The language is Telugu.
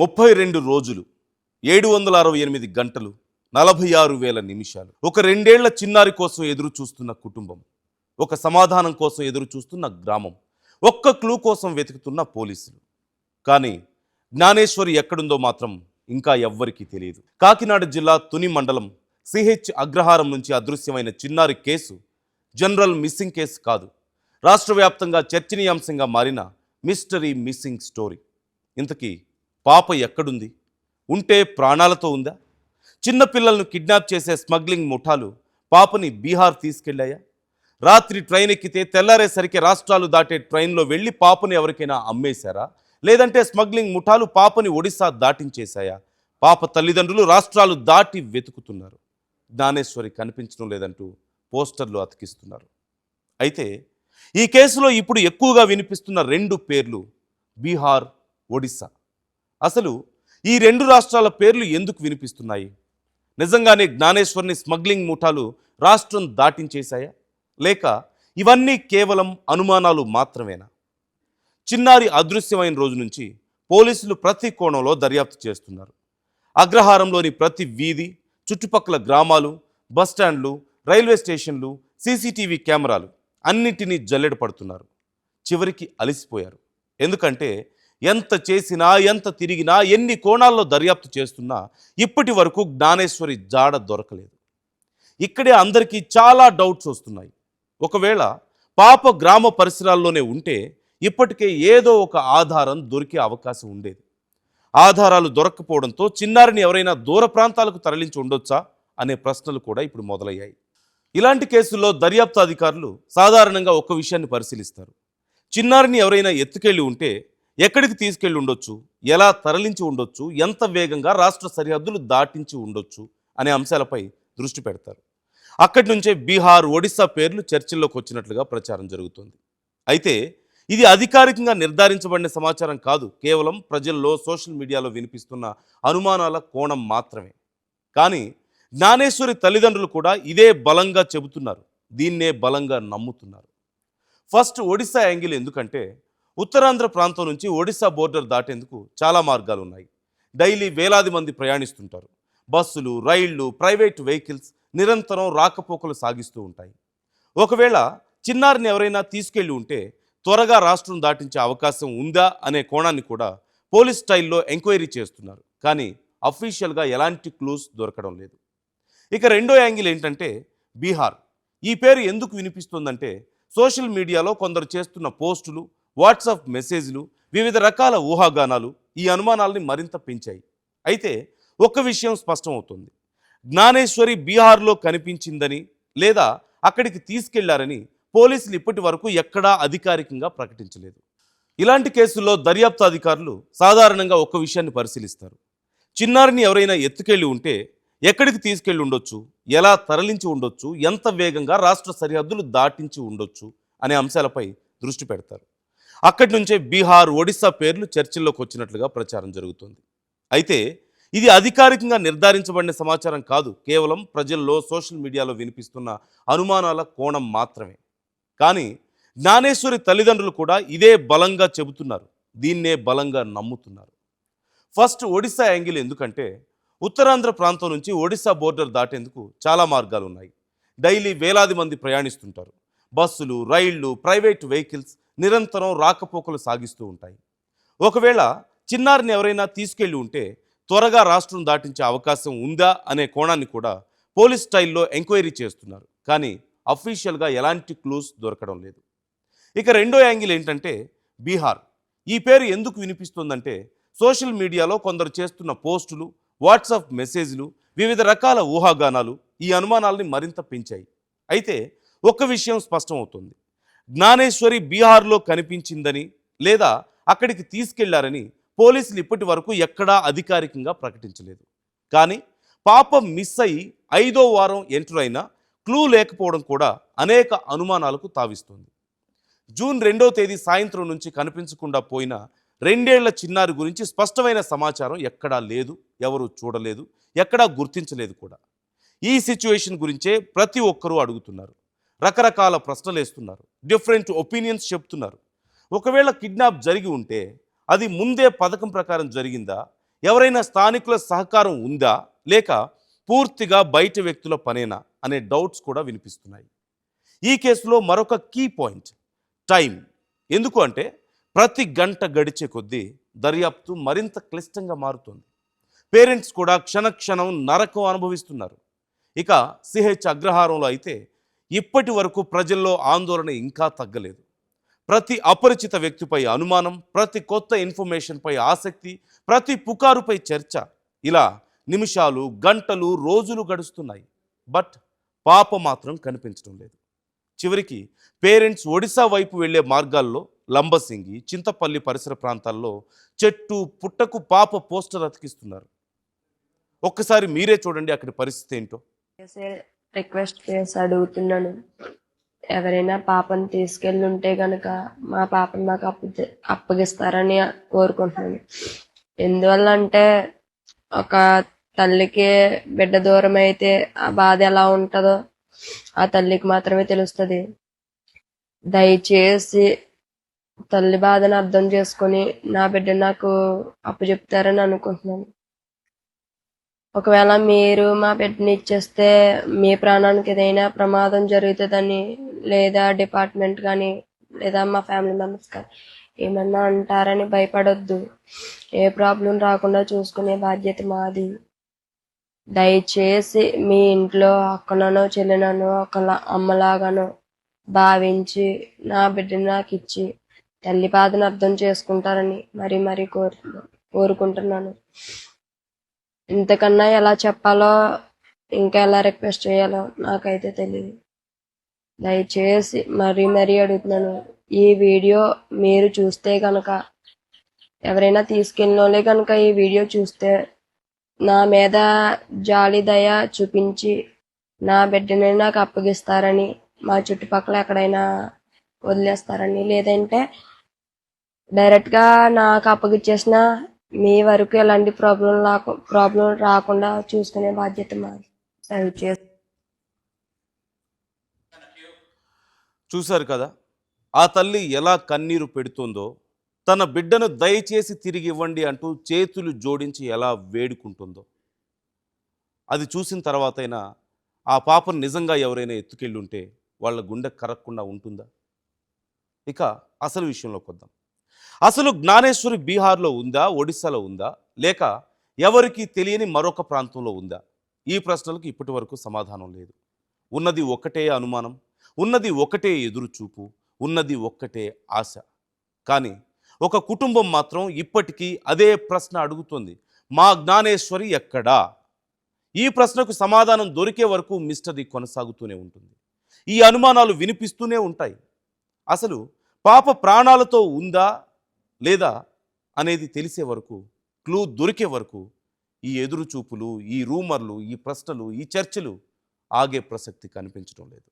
32 రోజులు 768 గంటలు 46,000 నిమిషాలు ఒక రెండేళ్ల చిన్నారి కోసం ఎదురు చూస్తున్న కుటుంబం, ఒక సమాధానం కోసం ఎదురు చూస్తున్న గ్రామం, ఒక్క క్లూ కోసం వెతుకుతున్న పోలీసులు. కానీ జ్ఞానేశ్వరి ఎక్కడుందో మాత్రం ఇంకా ఎవ్వరికీ తెలియదు. కాకినాడ జిల్లా తుని మండలం సిహెచ్ అగ్రహారం నుంచి అదృశ్యమైన చిన్నారి కేసు జనరల్ మిస్సింగ్ కేసు కాదు, రాష్ట్ర వ్యాప్తంగా చర్చనీయాంశంగా మారిన మిస్టరీ మిస్సింగ్ స్టోరీ. ఇంతకీ పాప ఎక్కడుంది? ఉంటే ప్రాణాలతో ఉందా? చిన్నపిల్లలను కిడ్నాప్ చేసే స్మగ్లింగ్ ముఠాలు పాపని బీహార్ తీసుకెళ్లాయా? రాత్రి ట్రైన్ ఎక్కితే తెల్లారేసరికి రాష్ట్రాలు దాటే ట్రైన్లో వెళ్ళి పాపని ఎవరికైనా అమ్మేశారా? లేదంటే స్మగ్లింగ్ ముఠాలు పాపని ఒడిశా దాటించేశాయా? పాప తల్లిదండ్రులు రాష్ట్రాలు దాటి వెతుకుతున్నారు. జ్ఞానేశ్వరి కనిపించడం లేదంటూ పోస్టర్లు అతికిస్తున్నారు. అయితే ఈ కేసులో ఇప్పుడు ఎక్కువగా వినిపిస్తున్న రెండు పేర్లు బీహార్, ఒడిశా. అసలు ఈ రెండు రాష్ట్రాల పేర్లు ఎందుకు వినిపిస్తున్నాయి? నిజంగానే జ్ఞానేశ్వర్ని స్మగ్లింగ్ ముఠాలు రాష్ట్రం దాటించేశాయా? లేక ఇవన్నీ కేవలం అనుమానాలు మాత్రమేనా? చిన్నారి అదృశ్యమైన రోజు నుంచి పోలీసులు ప్రతి కోణంలో దర్యాప్తు చేస్తున్నారు. అగ్రహారంలోని ప్రతి వీధి, చుట్టుపక్కల గ్రామాలు, బస్టాండ్లు, రైల్వే స్టేషన్లు, సీసీటీవీ కెమెరాలు అన్నింటినీ జల్లెడ పడుతున్నారు. చివరికి అలసిపోయారు. ఎందుకంటే ఎంత చేసినా, ఎంత తిరిగినా, ఎన్ని కోణాల్లో దర్యాప్తు చేస్తున్నా ఇప్పటి వరకు జ్ఞానేశ్వరి జాడ దొరకలేదు. ఇక్కడే అందరికీ చాలా డౌట్స్ వస్తున్నాయి. ఒకవేళ పాప గ్రామ పరిసరాల్లోనే ఉంటే ఇప్పటికే ఏదో ఒక ఆధారం దొరికే అవకాశం ఉండేది. ఆధారాలు దొరక్కపోవడంతో చిన్నారిని ఎవరైనా దూర ప్రాంతాలకు తరలించి ఉండొచ్చా అనే ప్రశ్నలు కూడా ఇప్పుడు మొదలయ్యాయి. ఇలాంటి కేసుల్లో దర్యాప్తు అధికారులు సాధారణంగా ఒక విషయాన్ని పరిశీలిస్తారు. చిన్నారిని ఎవరైనా ఎత్తుకెళ్ళి ఉంటే ఎక్కడికి తీసుకెళ్ళి ఉండొచ్చు, ఎలా తరలించి ఉండొచ్చు, ఎంత వేగంగా రాష్ట్ర సరిహద్దులు దాటించి ఉండొచ్చు అనే అంశాలపై దృష్టి పెడతారు. అక్కడి నుంచే బీహార్, ఒడిశా పేర్లు చర్చల్లోకి వచ్చినట్లుగా ప్రచారం జరుగుతుంది. అయితే ఇది అధికారికంగా నిర్ధారించబడిన సమాచారం కాదు, కేవలం ప్రజల్లో, సోషల్ మీడియాలో వినిపిస్తున్న అనుమానాల కోణం మాత్రమే. కానీ జ్ఞానేశ్వరి తల్లిదండ్రులు కూడా ఇదే బలంగా చెబుతున్నారు, దీన్నే బలంగా నమ్ముతున్నారు. ఫస్ట్ ఒడిశా యాంగిల్ ఎందుకంటే ఉత్తరాంధ్ర ప్రాంతం నుంచి ఒడిశా బోర్డర్ దాటేందుకు చాలా మార్గాలు ఉన్నాయి. డైలీ వేలాది మంది ప్రయాణిస్తుంటారు. బస్సులు, రైళ్లు, ప్రైవేట్ వెహికల్స్ నిరంతరం రాకపోకలు సాగిస్తూ ఉంటాయి. ఒకవేళ చిన్నారిని ఎవరైనా తీసుకెళ్ళి ఉంటే త్వరగా రాష్ట్రం దాటించే అవకాశం ఉందా అనే కోణాన్ని కూడా పోలీస్ స్టైల్లో ఎంక్వైరీ చేస్తున్నారు. కానీ అఫీషియల్గా ఎలాంటి క్లూస్ దొరకడం లేదు. ఇక రెండో యాంగిల్ ఏంటంటే బీహార్. ఈ పేరు ఎందుకు వినిపిస్తుందంటే సోషల్ మీడియాలో కొందరు చేస్తున్న పోస్టులు, వాట్సాప్ మెసేజ్లు, వివిధ రకాల ఊహాగానాలు ఈ అనుమానాల్ని మరింత పెంచాయి. అయితే ఒక్క విషయం స్పష్టమవుతుంది, జ్ఞానేశ్వరి బీహార్లో కనిపించిందని లేదా అక్కడికి తీసుకెళ్లారని పోలీసులు ఇప్పటి వరకు ఎక్కడా అధికారికంగా ప్రకటించలేదు. ఇలాంటి కేసుల్లో దర్యాప్తు అధికారులు సాధారణంగా ఒక్క విషయాన్ని పరిశీలిస్తారు. చిన్నారిని ఎవరైనా ఎత్తుకెళ్ళి ఉంటే ఎక్కడికి తీసుకెళ్ళి ఉండొచ్చు, ఎలా తరలించి ఉండొచ్చు, ఎంత వేగంగా రాష్ట్ర సరిహద్దులు దాటించి ఉండొచ్చు అనే అంశాలపై దృష్టి పెడతారు. అక్కడి నుంచే బీహార్, ఒడిశా పేర్లు చర్చల్లోకి వచ్చినట్లుగా ప్రచారం జరుగుతుంది. అయితే ఇది అధికారికంగా నిర్ధారించబడిన సమాచారం కాదు, కేవలం ప్రజల్లో, సోషల్ మీడియాలో వినిపిస్తున్న అనుమానాల కోణం మాత్రమే. కానీ జ్ఞానేశ్వరి తల్లిదండ్రులు కూడా ఇదే బలంగా చెబుతున్నారు, దీన్నే బలంగా నమ్ముతున్నారు. ఫస్ట్ ఒడిశా యాంగిల్ ఎందుకంటే ఉత్తరాంధ్ర ప్రాంతం నుంచి ఒడిశా బోర్డర్ దాటేందుకు చాలా మార్గాలు ఉన్నాయి. డైలీ వేలాది మంది ప్రయాణిస్తుంటారు. బస్సులు, రైళ్లు, ప్రైవేట్ వెహికల్స్ నిరంతరం రాకపోకలు సాగిస్తూ ఉంటాయి. ఒకవేళ చిన్నారిని ఎవరైనా తీసుకెళ్ళి ఉంటే త్వరగా రాష్ట్రం దాటించే అవకాశం ఉందా అనే కోణాన్ని కూడా పోలీస్ స్టైల్లో ఎంక్వైరీ చేస్తున్నారు. కానీ అఫీషియల్గా ఎలాంటి క్లూస్ దొరకడం లేదు. ఇక రెండో యాంగిల్ ఏంటంటే బీహార్. ఈ పేరు ఎందుకు వినిపిస్తుందంటే సోషల్ మీడియాలో కొందరు చేస్తున్న పోస్టులు, వాట్సాప్ మెసేజ్లు, వివిధ రకాల ఊహాగానాలు ఈ అనుమానాల్ని మరింత పెంచాయి. అయితే ఒక్క విషయం స్పష్టమవుతుంది, జ్ఞానేశ్వరి బీహార్లో కనిపించిందని లేదా అక్కడికి తీసుకెళ్లారని పోలీసులు ఇప్పటి వరకు ఎక్కడా అధికారికంగా ప్రకటించలేదు. కానీ పాప మిస్ అయ్యి 5వ వారం ఎంటర్ అయినా క్లూ లేకపోవడం కూడా అనేక అనుమానాలకు తావిస్తుంది. జూన్ 2వ తేదీ సాయంత్రం నుంచి కనిపించకుండా పోయిన రెండేళ్ల చిన్నారి గురించి స్పష్టమైన సమాచారం ఎక్కడా లేదు, ఎవరు చూడలేదు, ఎక్కడా గుర్తించలేదు కూడా. ఈ సిచ్యువేషన్ గురించే ప్రతి ఒక్కరూ అడుగుతున్నారు, రకరకాల ప్రశ్నలు వేస్తున్నారు, డిఫరెంట్ ఒపీనియన్స్ చెప్తున్నారు. ఒకవేళ కిడ్నాప్ జరిగి ఉంటే అది ముందే పథకం ప్రకారం జరిగిందా, ఎవరైనా స్థానికుల సహకారం ఉందా లేక పూర్తిగా బయట వ్యక్తుల పనేనా అనే డౌట్స్ కూడా వినిపిస్తున్నాయి. ఈ కేసులో మరొక కీ పాయింట్ టైం. ఎందుకు అంటే ప్రతి గంట గడిచే కొద్దీ దర్యాప్తు మరింత క్లిష్టంగా మారుతుంది. పేరెంట్స్ కూడా క్షణక్షణం నరకం అనుభవిస్తున్నారు. ఇక సిహెచ్ అగ్రహారంలో అయితే ఇప్పటి వరకు ప్రజల్లో ఆందోళన ఇంకా తగ్గలేదు. ప్రతి అపరిచిత వ్యక్తిపై అనుమానం, ప్రతి కొత్త ఇన్ఫర్మేషన్పై ఆసక్తి, ప్రతి పుకారుపై చర్చ, ఇలా నిమిషాలు, గంటలు, రోజులు గడుస్తున్నాయి. బట్ పాప మాత్రం కనిపించడం లేదు. చివరికి పేరెంట్స్ ఒడిశా వైపు వెళ్లే మార్గాల్లో లంబసింగి, చింతపల్లి పరిసర ప్రాంతాల్లో చెట్టు పుట్టకు పాప పోస్టర్ అతికిస్తున్నారు. ఒక్కసారి మీరే చూడండి అక్కడి పరిస్థితి ఏంటో. రిక్వెస్ట్ చేసి అడుగుతున్నాను, ఎవరైనా పాపను తీసుకెళ్ళి ఉంటే గనక మా పాపను నాకు అప్పగిస్తారని కోరుకుంటున్నాను. ఎందువల్ల అంటే ఒక తల్లికి బిడ్డ దూరం అయితే ఆ బాధ ఎలా ఉంటుందో ఆ తల్లికి మాత్రమే తెలుస్తుంది. దయచేసి తల్లి బాధను అర్థం చేసుకొని నా బిడ్డ నాకు అప్పచెప్తారని అనుకుంటున్నాను. ఒకవేళ మీరు మా బిడ్డని ఇచ్చేస్తే మీ ప్రాణానికి ఏదైనా ప్రమాదం జరుగుతుందని, లేదా డిపార్ట్మెంట్ కానీ లేదా మా ఫ్యామిలీ మెంబర్స్ కానీ ఏమన్నా అంటారని భయపడొద్దు. ఏ ప్రాబ్లం రాకుండా చూసుకునే బాధ్యత మాది. దయచేసి మీ ఇంట్లో అక్కనో చెల్లెనో ఒక అమ్మలాగానో భావించి నా బిడ్డని నాకు ఇచ్చి తల్లి బాధను అర్థం చేసుకుంటారని మరీ మరీ కోరుకుంటున్నాను. ఇంతకన్నా ఎలా చెప్పాలో, ఇంకా ఎలా రిక్వెస్ట్ చేయాలో నాకైతే తెలియదు. దయచేసి మరీ మరీ అడుగుతున్నాను, ఈ వీడియో మీరు చూస్తే కనుక, ఎవరైనా తీసుకెళ్ళినోళ్ళే కనుక ఈ వీడియో చూస్తే నా మీద జాలి దయ చూపించి నా బిడ్డని నాకు అప్పగిస్తారని, మా చుట్టుపక్కల ఎక్కడైనా వదిలేస్తారని, లేదంటే డైరెక్ట్గా నాకు అప్పగిచ్చేసిన మీ వరకు ఎలాంటి ప్రాబ్లం రాకుండా చూసుకునే బాధ్యత మాది. చూశారు కదా, ఆ తల్లి ఎలా కన్నీరు పెడుతుందో, తన బిడ్డను దయచేసి తిరిగి ఇవ్వండి అంటూ చేతులు జోడించి ఎలా వేడుకుంటుందో. అది చూసిన తర్వాతైనా ఆ పాపను నిజంగా ఎవరైనా ఎత్తుకెళ్ళుంటే వాళ్ళ గుండె కరగకుండా ఉంటుందా? ఇక అసలు విషయంలోకి వద్దాం. అసలు జ్ఞానేశ్వరి బీహార్లో ఉందా, ఒడిశాలో ఉందా, లేక ఎవరికీ తెలియని మరొక ప్రాంతంలో ఉందా? ఈ ప్రశ్నలకు ఇప్పటి వరకు సమాధానం లేదు. ఉన్నది ఒక్కటే అనుమానం, ఉన్నది ఒకటే ఎదురుచూపు, ఉన్నది ఒక్కటే ఆశ. కానీ ఒక కుటుంబం మాత్రం ఇప్పటికీ అదే ప్రశ్న అడుగుతుంది, మా జ్ఞానేశ్వరి ఎక్కడా? ఈ ప్రశ్నకు సమాధానం దొరికే వరకు మిస్టరీ కొనసాగుతూనే ఉంటుంది. ఈ అనుమానాలు వినిపిస్తూనే ఉంటాయి. అసలు పాప ప్రాణాలతో ఉందా లేదా అనేది తెలిసే వరకు, క్లూ దొరికే వరకు ఈ ఎదురుచూపులు, ఈ రూమర్లు, ఈ ప్రశ్నలు, ఈ చర్చలు ఆగే ప్రసక్తి కనిపించడం లేదు.